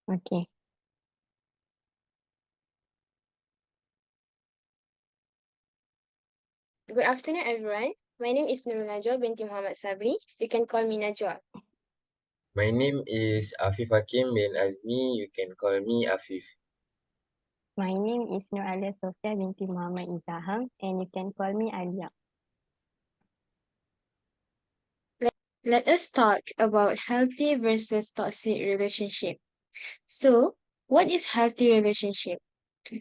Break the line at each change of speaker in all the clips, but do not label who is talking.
Okay.
Good afternoon, everyone. My name is Nurul binti Mohammad Sabri. You can call me Najwa.
My name is Afif Hakim bin Azmi. You can call me Afif.
My name is Alia Sofea binti Mohammad Izaham, and you can call me Alia.
Let us talk about healthy versus toxic relationship. So, what is healthy relationship?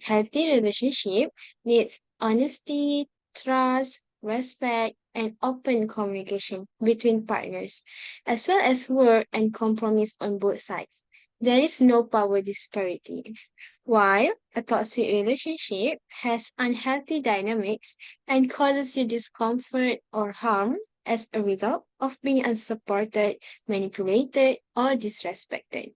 Healthy relationship needs honesty, trust, respect, and open communication between partners, as well as work and compromise on both sides. There is no power disparity. While a toxic relationship has unhealthy dynamics and causes you discomfort or harm as a result of being unsupported, manipulated, or disrespected.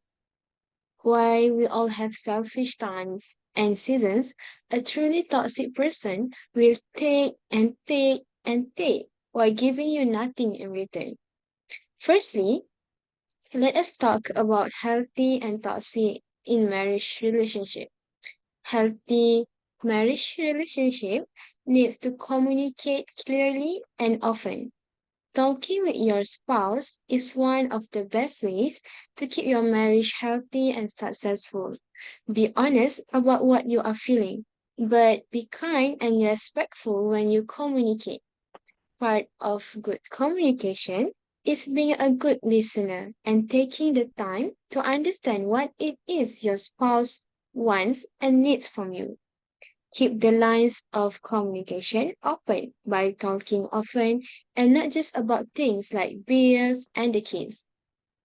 While we all have selfish times and seasons, a truly toxic person will take and take and take while giving you nothing in return. Firstly, let us talk about healthy and toxic in marriage relationship. Healthy marriage relationship needs to communicate clearly and often. Talking with your spouse is one of the best ways to keep your marriage healthy and successful. Be honest about what you are feeling, but be kind and respectful when you communicate. Part of good communication is being a good listener and taking the time to understand what it is your spouse wants and needs from you. Keep the lines of communication open by talking often and not just about things like bills and the kids.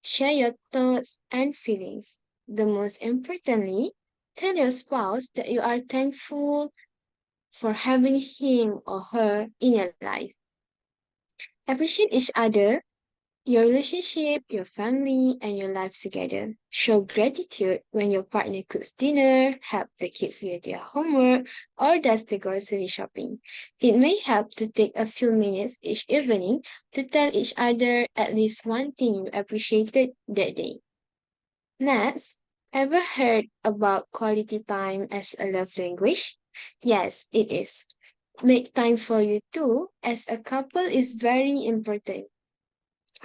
Share your thoughts and feelings. The most importantly, tell your spouse that you are thankful for having him or her in your life. Appreciate each other, your relationship, your family, and your life together. Show gratitude when your partner cooks dinner, help the kids with their homework, or does the grocery shopping. It may help to take a few minutes each evening to tell each other at least one thing you appreciated that day. Next, ever heard about quality time as a love language? Yes, it is. Make time for you too, as a couple is very important.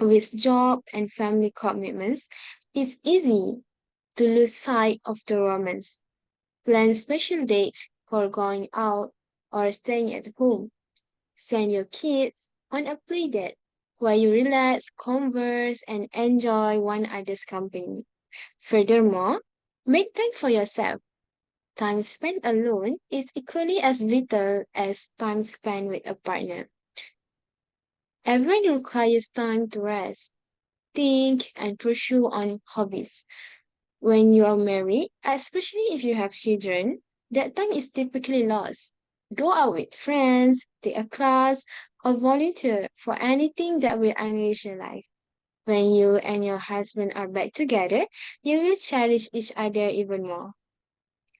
With job and family commitments, it's easy to lose sight of the romance. Plan special dates for going out or staying at home. Send your kids on a play date where you relax, converse, and enjoy one another's company. Furthermore, make time for yourself. Time spent alone is equally as vital as time spent with a partner. Everyone requires time to rest, think, and pursue on hobbies. When you are married, especially if you have children, that time is typically lost. Go out with friends, take a class, or volunteer for anything that will enrich your life. When you and your husband are back together, you will cherish each other even more.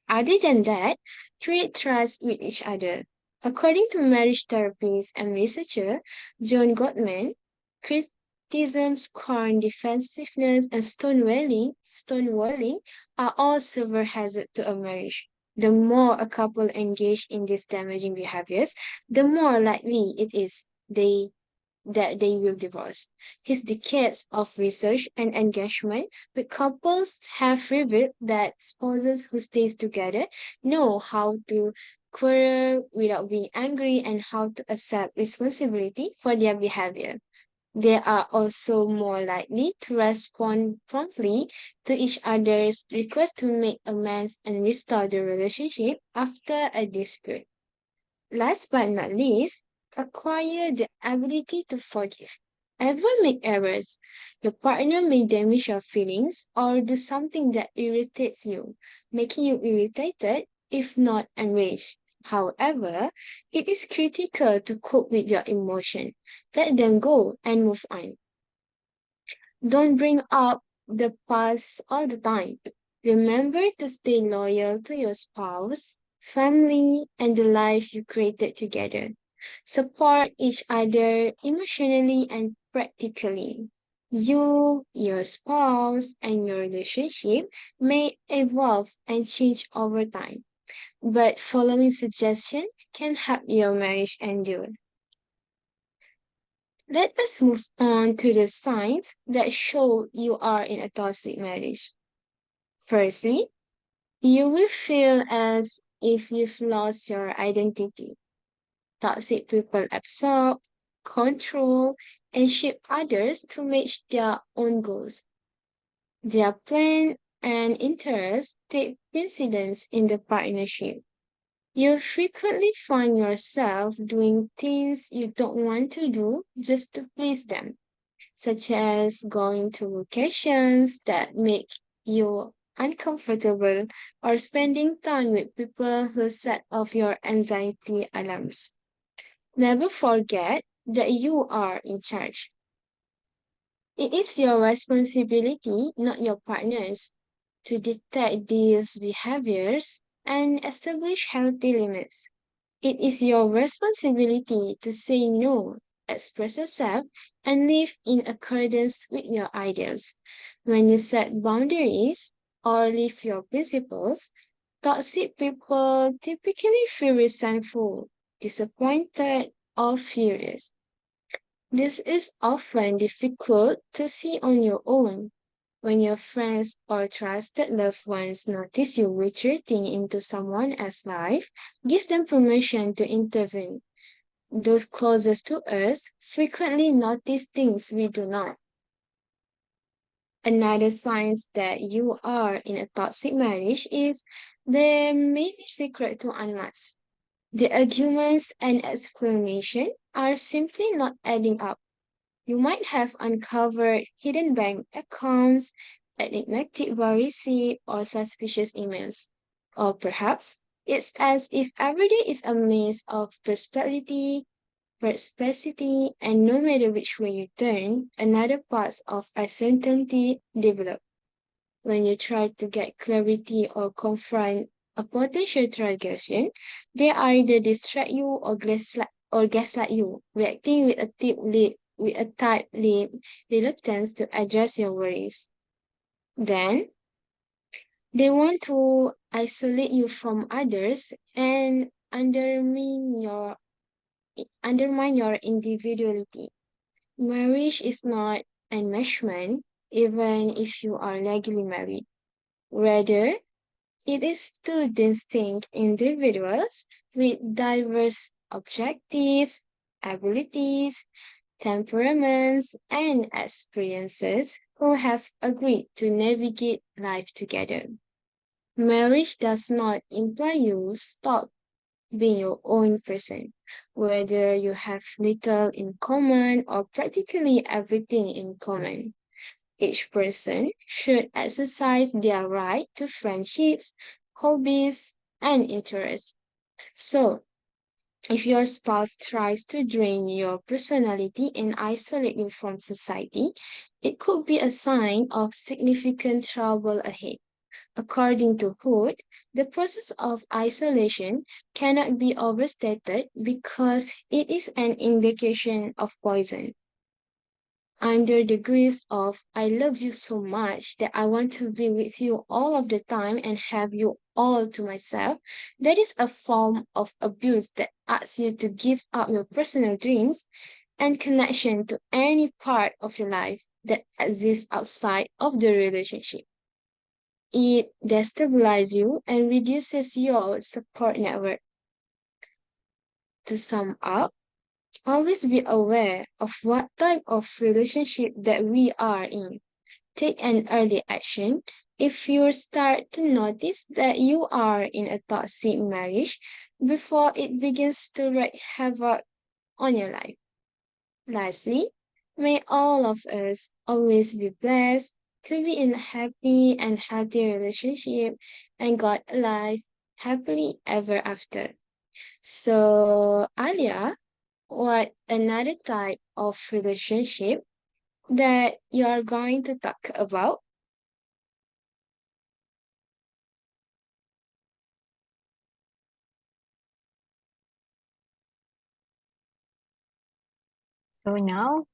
Other than that, create trust with each other. According to marriage therapist and researcher John Gottman, criticism, scorn, defensiveness, and stonewalling are all silver hazard to a marriage. The more a couple engage in these damaging behaviors, the more likely it is they will divorce. His decades of research and engagement with couples have revealed that spouses who stays together know how to quarrel without being angry and how to accept responsibility for their behavior. They are also more likely to respond promptly to each other's request to make amends and restore the relationship after a dispute. Last but not least, acquire the ability to forgive. Everyone make errors. Your partner may damage your feelings or do something that irritates you, making you irritated, if not enraged. However, it is critical to cope with your emotion. Let them go and move on. Don't bring up the past all the time. Remember to stay loyal to your spouse, family, and the life you created together. Support each other emotionally and practically. You, your spouse, and your relationship may evolve and change over time, but following suggestions can help your marriage endure. Let us move on to the signs that show you are in a toxic marriage. Firstly, you will feel as if you've lost your identity. Toxic people absorb, control, and shape others to match their own goals. Their plan and interests take precedence in the partnership. You frequently find yourself doing things you don't want to do just to please them, such as going to locations that make you uncomfortable or spending time with people who set off your anxiety alarms. Never forget that you are in charge. It is your responsibility, not your partner's, to detect these behaviors and establish healthy limits. It is your responsibility to say no, express yourself, and live in accordance with your ideals. When you set boundaries or live your principles, toxic people typically feel resentful, disappointed, or furious. This is often difficult to see on your own. When your friends or trusted loved ones notice you retreating into someone else's life, give them permission to intervene. Those closest to us frequently notice things we do not. Another sign that you are in a toxic marriage is there may be secret to unmask. The arguments and explanation are simply not adding up. You might have uncovered hidden bank accounts, enigmatic bar receipt, or suspicious emails. Or perhaps it's as if every day is a maze of perplexity, and no matter which way you turn, another path of uncertainty develops. When you try to get clarity or confront a potential transgression, they either distract you or gaslight you, reacting with a tight-lipped reluctance to address your worries. Then they want to isolate you from others and undermine your individuality. Marriage is not enmeshment, even if you are legally married. Rather, it is two distinct individuals with diverse objectives, abilities, temperaments, and experiences who have agreed to navigate life together. Marriage does not imply you stop being your own person, whether you have little in common or practically everything in common. Each person should exercise their right to friendships, hobbies, and interests. So, if your spouse tries to drain your personality and isolate you from society, it could be a sign of significant trouble ahead. According to Hood, the process of isolation cannot be overstated because it is an indication of poison. Under the guise of I love you so much that I want to be with you all of the time and have you all to myself, that is a form of abuse that asks you to give up your personal dreams and connection to any part of your life that exists outside of the relationship. It destabilizes you and reduces your support network. To sum up, always be aware of what type of relationship that we are in. Take an early action if you start to notice that you are in a toxic marriage before it begins to wreak havoc on your life. Lastly, may all of us always be blessed to be in a happy and healthy relationship and God alive happily ever after. So, Alia, what another type of relationship that you are going to talk about?
So now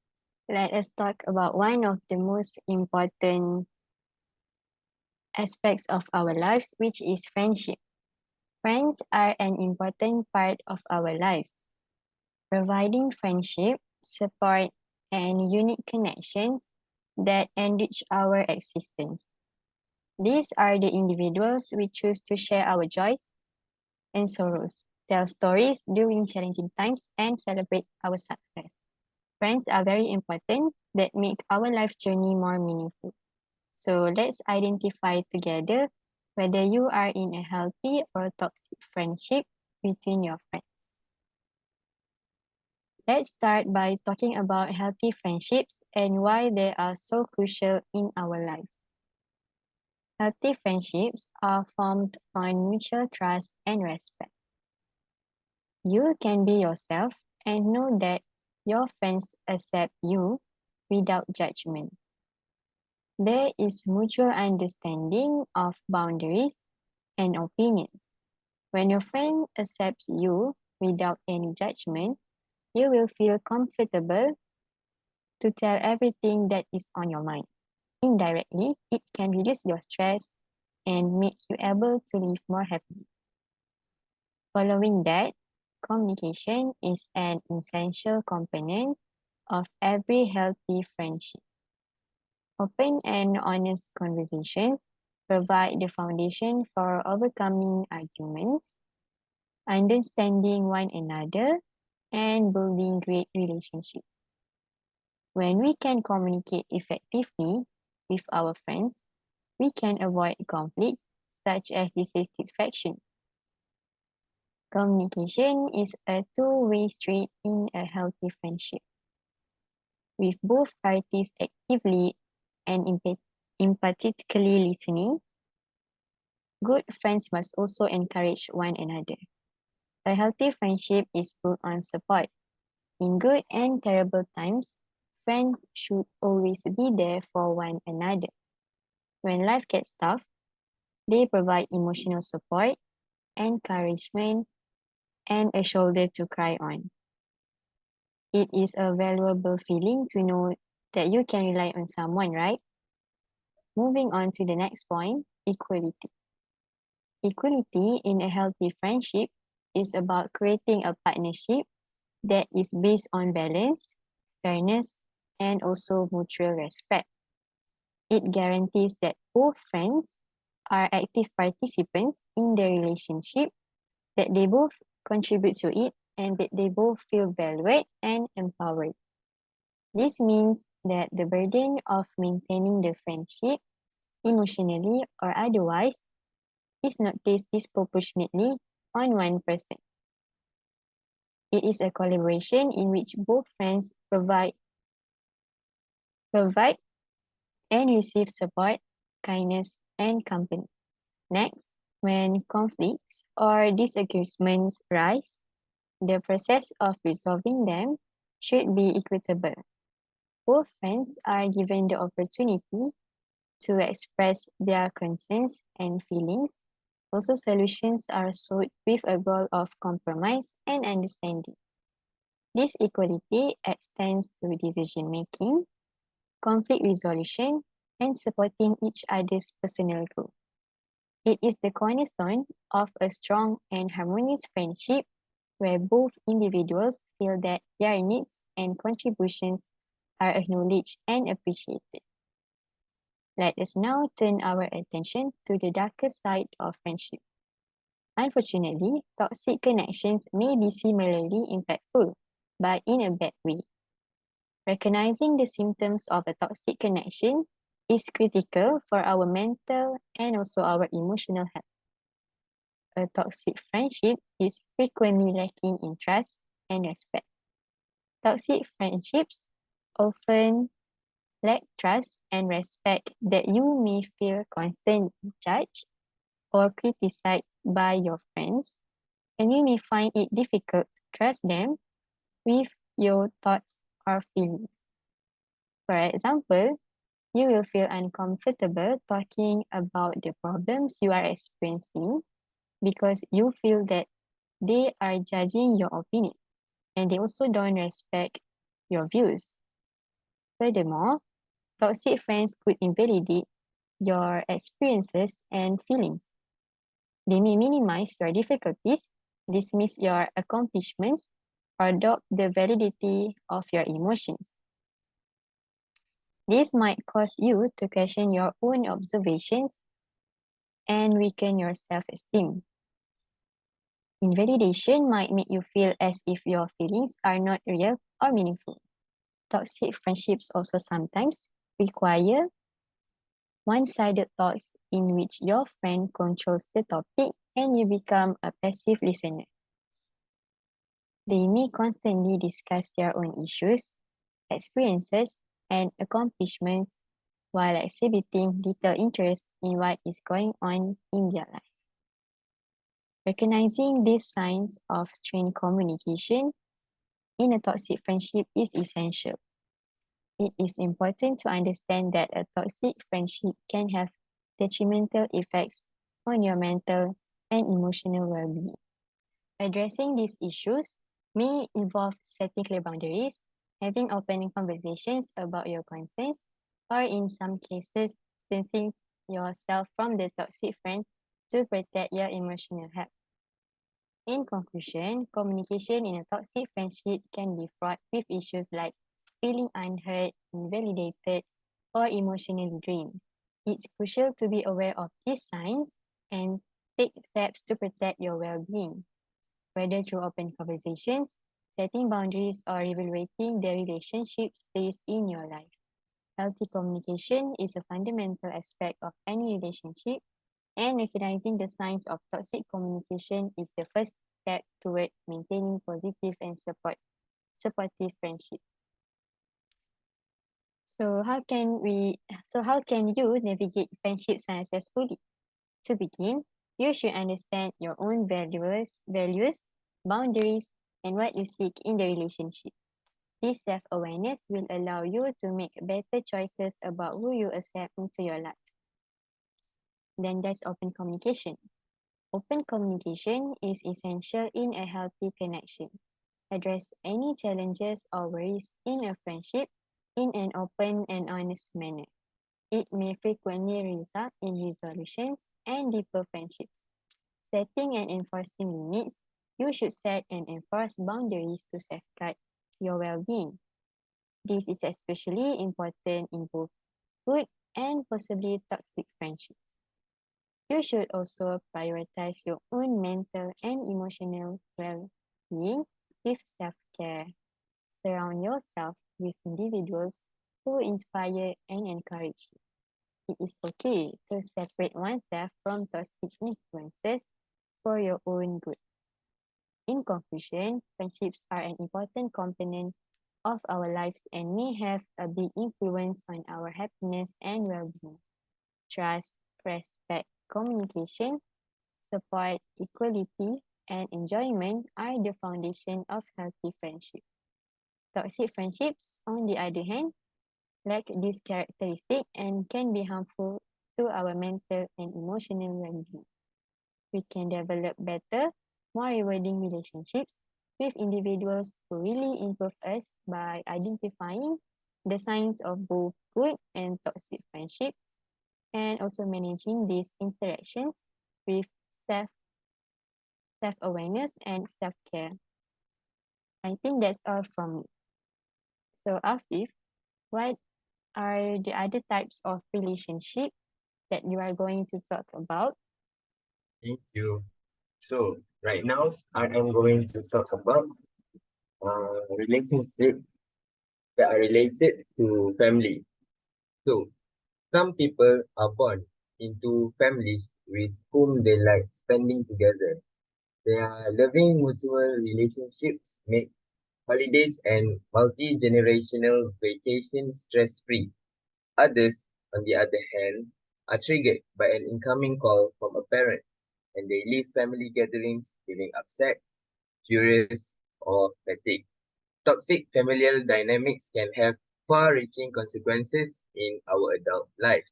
Let us talk about one of the most important aspects of our lives, which is friendship. Friends are an important part of our lives, providing friendship, support, and unique connections that enrich our existence. These are the individuals we choose to share our joys and sorrows, tell stories during challenging times, and celebrate our success. Friends are very important that make our life journey more meaningful. So let's identify together whether you are in a healthy or toxic friendship between your friends. Let's start by talking about healthy friendships and why they are so crucial in our life. Healthy friendships are formed on mutual trust and respect. You can be yourself and know that your friends accept you without judgment. There is mutual understanding of boundaries and opinions. When your friend accepts you without any judgment, you will feel comfortable to tell everything that is on your mind. Indirectly, it can reduce your stress and make you able to live more happily. Following that, communication is an essential component of every healthy friendship. Open and honest conversations provide the foundation for overcoming arguments, understanding one another, and building great relationships. When we can communicate effectively with our friends, we can avoid conflicts such as dissatisfaction. Communication is a two-way street in a healthy friendship. With both parties actively and empathetically listening, good friends must also encourage one another. A healthy friendship is built on support. In good and terrible times, friends should always be there for one another. When life gets tough, they provide emotional support, encouragement, and a shoulder to cry on. It is a valuable feeling to know that you can rely on someone, right? Moving on to the next point, equality. Equality in a healthy friendship is about creating a partnership that is based on balance, fairness, and also mutual respect. It guarantees that both friends are active participants in the relationship, that they both contribute to it, and that they both feel valued and empowered. This means that the burden of maintaining the friendship, emotionally or otherwise, is not placed disproportionately on one person. It is a collaboration in which both friends provide and receive support, kindness, and company. Next, when conflicts or disagreements rise, the process of resolving them should be equitable. Both friends are given the opportunity to express their concerns and feelings. Also, solutions are sought with a goal of compromise and understanding. This equality extends to decision making, conflict resolution, and supporting each other's personal growth. It is the cornerstone of a strong and harmonious friendship where both individuals feel that their needs and contributions are acknowledged and appreciated. Let us now turn our attention to the darker side of friendship. Unfortunately, toxic connections may be similarly impactful, but in a bad way. Recognizing the symptoms of a toxic connection is critical for our mental and also our emotional health. A toxic friendship is frequently lacking in trust and respect. Toxic friendships often lack trust and respect that you may feel constantly judged or criticized by your friends, and you may find it difficult to trust them with your thoughts or feelings. For example, you will feel uncomfortable talking about the problems you are experiencing because you feel that they are judging your opinion and they also don't respect your views. Furthermore, toxic friends could invalidate your experiences and feelings. They may minimize your difficulties, dismiss your accomplishments, or doubt the validity of your emotions. This might cause you to question your own observations and weaken your self-esteem. Invalidation might make you feel as if your feelings are not real or meaningful. Toxic friendships also sometimes require one-sided talks in which your friend controls the topic and you become a passive listener. They may constantly discuss their own issues, experiences, and accomplishments while exhibiting little interest in what is going on in their life. Recognizing these signs of strained communication in a toxic friendship is essential. It is important to understand that a toxic friendship can have detrimental effects on your mental and emotional well-being. Addressing these issues may involve setting clear boundaries, having open conversations about your concerns, or in some cases, distancing yourself from the toxic friend to protect your emotional health. In conclusion, communication in a toxic friendship can be fraught with issues like feeling unheard, invalidated, or emotionally drained. It's crucial to be aware of these signs and take steps to protect your well-being, whether through open conversations, setting boundaries, or evaluating the relationships placed in your life. Healthy communication is a fundamental aspect of any relationship, and recognizing the signs of toxic communication is the first step toward maintaining positive and supportive friendships. How can you navigate friendships successfully? To begin, you should understand your own values, boundaries, and what you seek in the relationship. This self-awareness will allow you to make better choices about who you accept into your life. Then there's open communication. Open communication is essential in a healthy connection. Address any challenges or worries in a friendship in an open and honest manner. It may frequently result in resolutions and deeper friendships. Setting and enforcing limits. You should set and enforce boundaries to safeguard your well-being. This is especially important in both good and possibly toxic friendships. You should also prioritize your own mental and emotional well-being with self-care. Surround yourself with individuals who inspire and encourage you. It is okay to separate oneself from toxic influences for your own good. In conclusion, friendships are an important component of our lives and may have a big influence on our happiness and well-being. Trust, respect, communication, support, equality, and enjoyment are the foundation of healthy friendship. Toxic friendships, on the other hand, lack this characteristic and can be harmful to our mental and emotional well-being. We can develop better, more rewarding relationships with individuals who really improve us by identifying the signs of both good and toxic friendships and also managing these interactions with self self-awareness and self-care. I think that's all from me. So Afif, what are the other types of relationship that you are going to talk about?
Thank you. So, right now, I am going to talk about relationships that are related to family. So, some people are born into families with whom they like spending together. Their loving mutual relationships make holidays and multi-generational vacations stress-free. Others, on the other hand, are triggered by an incoming call from a parent and they leave family gatherings feeling upset, furious, or fatigued. Toxic familial dynamics can have far-reaching consequences in our adult life,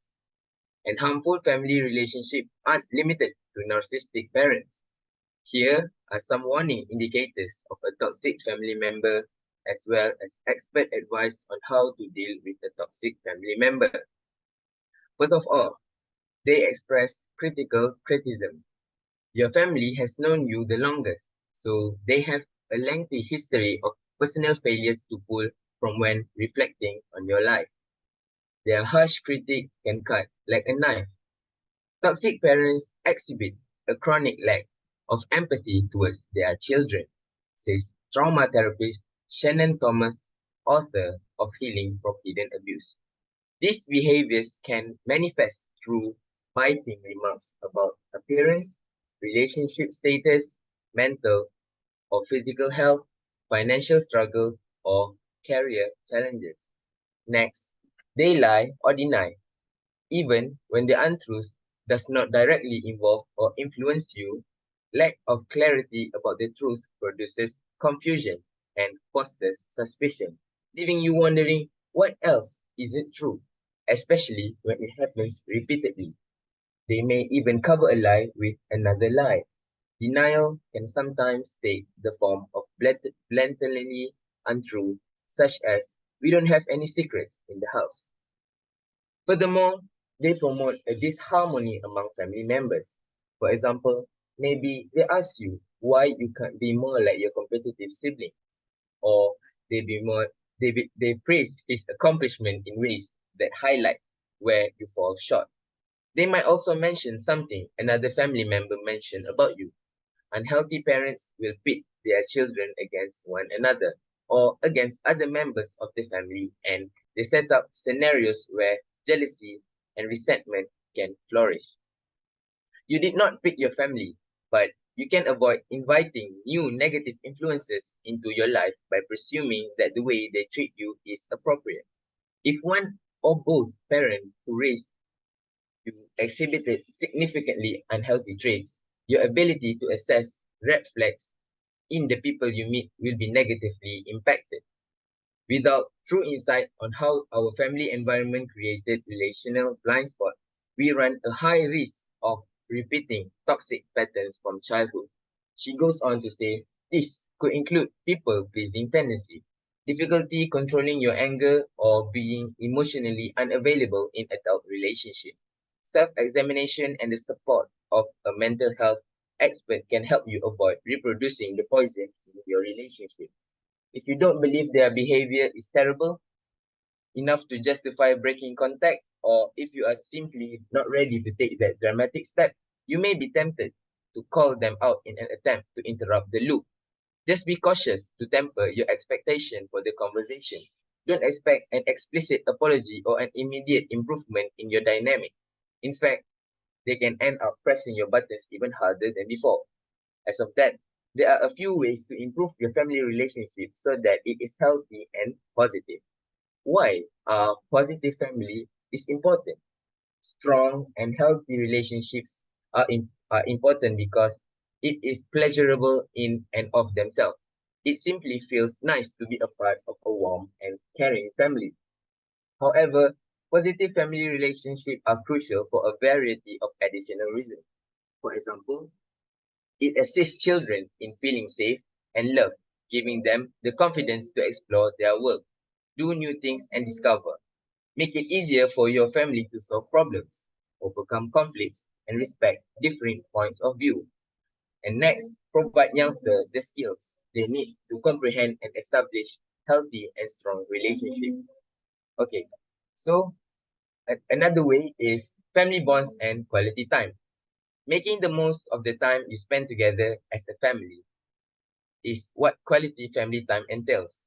and harmful family relationships aren't limited to narcissistic parents. Here are some warning indicators of a toxic family member as well as expert advice on how to deal with a toxic family member. First of all, they express critical criticism. Your family has known you the longest, so they have a lengthy history of personal failures to pull from when reflecting on your life. Their harsh critique can cut like a knife. Toxic parents exhibit a chronic lack of empathy towards their children, says trauma therapist Shannon Thomas, author of Healing from Hidden Abuse. These behaviors can manifest through biting remarks about appearance, relationship status, mental or physical health, financial struggles, or career challenges. Next, they lie or deny, even when the untruth does not directly involve or influence you. Lack of clarity about the truth produces confusion and fosters suspicion, leaving you wondering what else isn't true, especially when it happens repeatedly. They may even cover a lie with another lie. Denial can sometimes take the form of blatantly untrue, such as, "We don't have any secrets in the house." Furthermore, they promote a disharmony among family members. For example, maybe they ask you why you can't be more like your competitive sibling, or they be more they praise his accomplishment in ways that highlight where you fall short. They might also mention something another family member mentioned about you. Unhealthy parents will pit their children against one another or against other members of the family, and they set up scenarios where jealousy and resentment can flourish. You did not pick your family, but you can avoid inviting new negative influences into your life by presuming that the way they treat you is appropriate. If one or both parents who raised you exhibited significantly unhealthy traits, your ability to assess red flags in the people you meet will be negatively impacted. Without true insight on how our family environment created relational blind spots, we run a high risk of repeating toxic patterns from childhood. She goes on to say this could include people pleasing tendency, difficulty controlling your anger, or being emotionally unavailable in adult relationships. Self examination and the support of a mental health expert can help you avoid reproducing the poison in your relationship. If you don't believe their behavior is terrible enough to justify breaking contact, or if you are simply not ready to take that dramatic step, you may be tempted to call them out in an attempt to interrupt the loop. Just be cautious to temper your expectation for the conversation. Don't expect an explicit apology or an immediate improvement in your dynamic. In fact, they can end up pressing your buttons even harder than before. As of that, there are a few ways to improve your family relationship so that it is healthy and positive. Why positive family is important? Strong and healthy relationships are important because it is pleasurable in and of themselves. It simply feels nice to be a part of a warm and caring family. However, positive family relationships are crucial for a variety of additional reasons. For example, it assists children in feeling safe and loved, giving them the confidence to explore their world, do new things, and discover. Make it easier for your family to solve problems, overcome conflicts, and respect different points of view. And next, provide youngsters the skills they need to comprehend and establish healthy and strong relationships. Okay, so another way is family bonds and quality time. Making the most of the time you spend together as a family is what quality family time entails.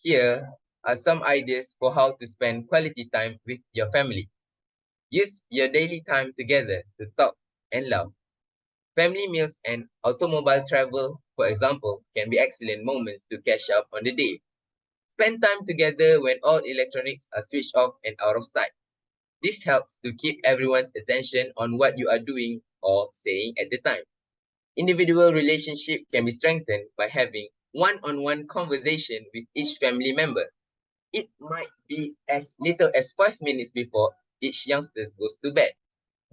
Here are some ideas for how to spend quality time with your family. Use your daily time together to talk and laugh. Family meals and automobile travel, for example, can be excellent moments to catch up on the day. Spend time together when all electronics are switched off and out of sight. This helps to keep everyone's attention on what you are doing or saying at the time. Individual relationship can be strengthened by having one-on-one conversation with each family member. It might be as little as 5 minutes before each youngster goes to bed.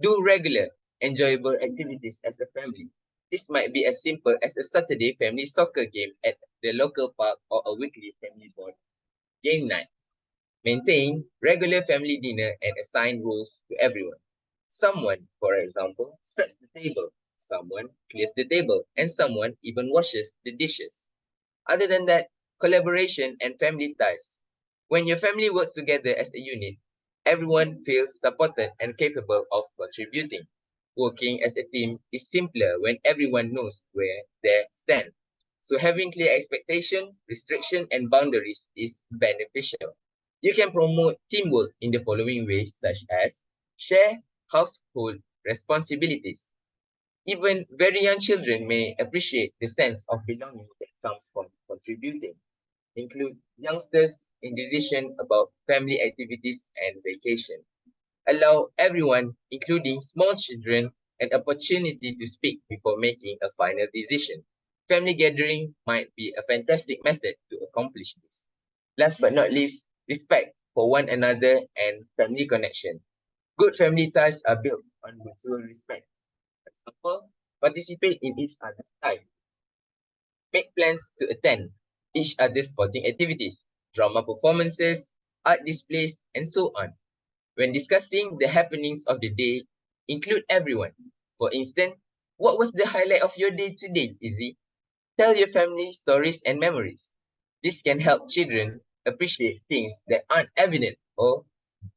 Do regular, enjoyable activities as a family. This might be as simple as a Saturday family soccer game at the local park or a weekly family board game night. Maintain regular family dinner and assign roles to everyone. Someone, for example, sets the table, someone clears the table, and someone even washes the dishes. Other than that, collaboration and family ties. When your family works together as a unit, everyone feels supported and capable of contributing. Working as a team is simpler when everyone knows where they stand. So having clear expectation, restriction, and boundaries is beneficial. You can promote teamwork in the following ways, such as share household responsibilities. Even very young children may appreciate the sense of belonging that comes from contributing. Include youngsters in decision about family activities and vacation. Allow everyone, including small children, an opportunity to speak before making a final decision. Family gathering might be a fantastic method to accomplish this. Last but not least, respect for one another and family connection. Good family ties are built on mutual respect. For example, participate in each other's life. Make plans to attend each other's sporting activities, drama performances, art displays, and so on. When discussing the happenings of the day, include everyone. For instance, what was the highlight of your day today, Izzy? Tell your family stories and memories. This can help children appreciate things that aren't evident or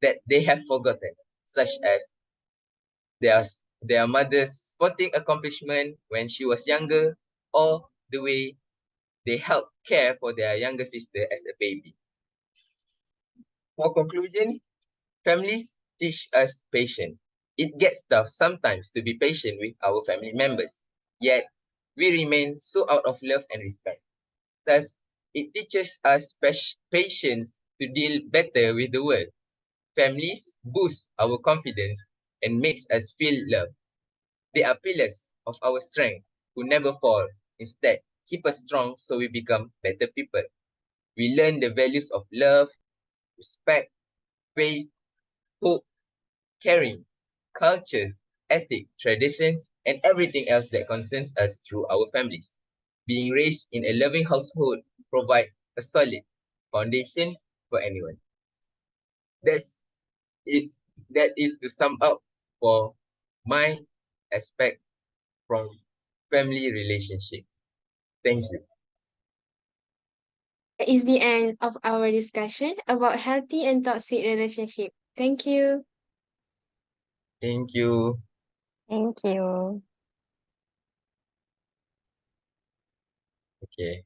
that they have forgotten, such as their, their mother's sporting accomplishment when she was younger, or the way they helped care for their younger sister as a baby. For conclusion, families teach us patience. It gets tough sometimes to be patient with our family members, yet we remain so out of love and respect. Thus, it teaches us patience to deal better with the world. Families boost our confidence and makes us feel loved. They are pillars of our strength who never fall. Instead, keep us strong so we become better people. We learn the values of love, respect, faith, hope, caring, cultures, ethics, traditions, and everything else that concerns us through our families. Being raised in a loving household provides a solid foundation for anyone. That's it. That is to sum up for my aspect from family relationship. Thank you.
That is the end of our discussion about healthy and toxic relationship. Thank you.
Thank you.
Thank you.
Okay.